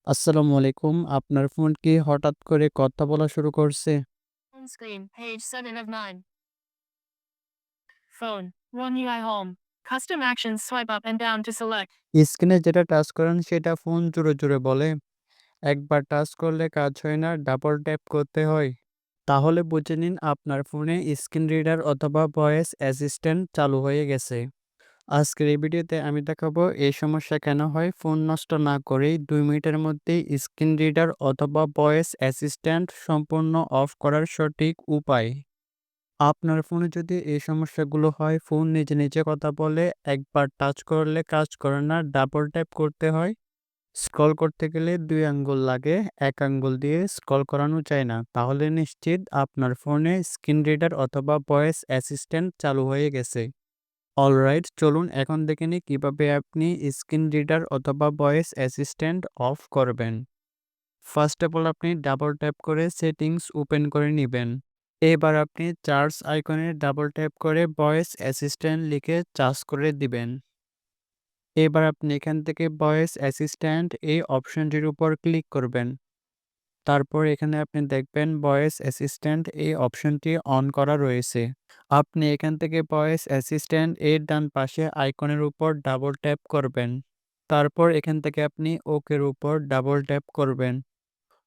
আসসালামু আলাইকুম। আপনার ফোন কি হঠাৎ করে কথা বলা শুরু করছে? Home screen, page 7 of 9. Phone, One UI Home. Custom actions, swipe up and down to select. স্ক্রিনে যেটা টাচ করেন সেটা ফোন জোরে, জোরে বলে। একবার টাচ করলে কাজ হয় না, ডাবল ট্যাপ করতে হয়। তাহলে বুঝে নিন আপনার ফোনে স্ক্রিন রিডার অথবা ভয়েস অ্যাসিস্ট্যান্ট চালু হয়ে গেছে। আজকের এই ভিডিওতে আমি দেখাবো এই সমস্যা কেন হয়। ফোন নষ্ট না করেই ২ মিনিটের মধ্যেই স্ক্রিন রিডার অথবা ভয়েস অ্যাসিস্ট্যান্ট সম্পূর্ণ অফ করার সঠিক উপায়। আপনার ফোনে যদি এই সমস্যাগুলো হয়, ফোন নিজে, নিজে কথা বলে, একবার টাচ করলে কাজ করে না, ডাবল ট্যাপ করতে হয়, স্ক্রল করতে গেলে ২ আঙ্গুল লাগে, ১ আঙ্গুল দিয়ে স্ক্রল করানো যায় না, তাহলে নিশ্চিত আপনার ফোনে স্ক্রিন রিডার অথবা ভয়েস অ্যাসিস্ট্যান্ট চালু হয়ে গেছে। অলরাইট, চলুন এখন দেখে নিই কিভাবে আপনি স্ক্রিন রিডার অথবা ভয়েস অ্যাসিস্ট্যান্ট অফ করবেন। ফার্স্ট অফ অল আপনি ডাবল ট্যাপ করে সেটিংস ওপেন করে নিবেন। এবার আপনি চার্জ আইকনে ডাবল ট্যাপ করে ভয়েস অ্যাসিস্ট্যান্ট লিখে চার্জ করে দিবেন। এবার আপনি এখান থেকে ভয়েস অ্যাসিস্ট্যান্ট এই অপশনটির উপর ক্লিক করবেন। তারপর এখানে আপনি দেখবেন ভয়েস অ্যাসিস্ট্যান্ট এই অপশনটি অন করা রয়েছে। আপনি এখান থেকে ভয়েস অ্যাসিস্ট্যান্ট এর ডান পাশে আইকনের উপর ডাবল ট্যাপ করবেন। তারপর এখান থেকে আপনি ওকের উপর ডাবল ট্যাপ করবেন।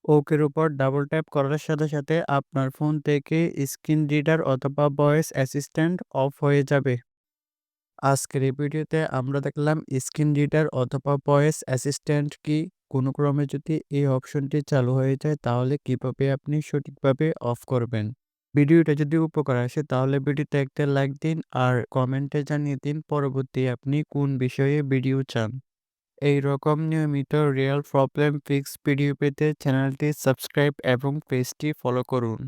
ওকের উপর ডাবল ট্যাপ করার সাথে, সাথে আপনার ফোন থেকে স্ক্রিন রিডার অথবা ভয়েস অ্যাসিস্ট্যান্ট অফ হয়ে যাবে। আজকের এই ভিডিওতে আমরা দেখলাম স্ক্রিন রিডার অথবা ভয়েস অ্যাসিস্ট্যান্ট কি, কোনো ক্রমে যদি এই অপশনটি চালু হয়ে যায় তাহলে কিভাবে আপনি সঠিকভাবে অফ করবেন। ভিডিওটা যদি উপকার আসে তাহলে ভিডিওতে একটা লাইক দিন আর কমেন্টে জানিয়ে দিন পরবর্তী আপনি কোন বিষয়ে ভিডিও চান। এই রকম নিয়মিত রিয়েল প্রবলেম ফিক্স ভিডিও পেতে চ্যানেলটি সাবস্ক্রাইব এবং পেজটি ফলো করুন।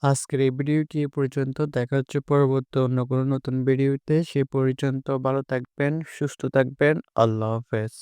আজকের এই ভিডিওটি এ পর্যন্ত। দেখা হচ্ছে পরবর্তী অন্য কোনো নতুন ভিডিওতে। সে পর্যন্ত ভালো থাকবেন, সুস্থ থাকবেন। আল্লাহ হাফেজ।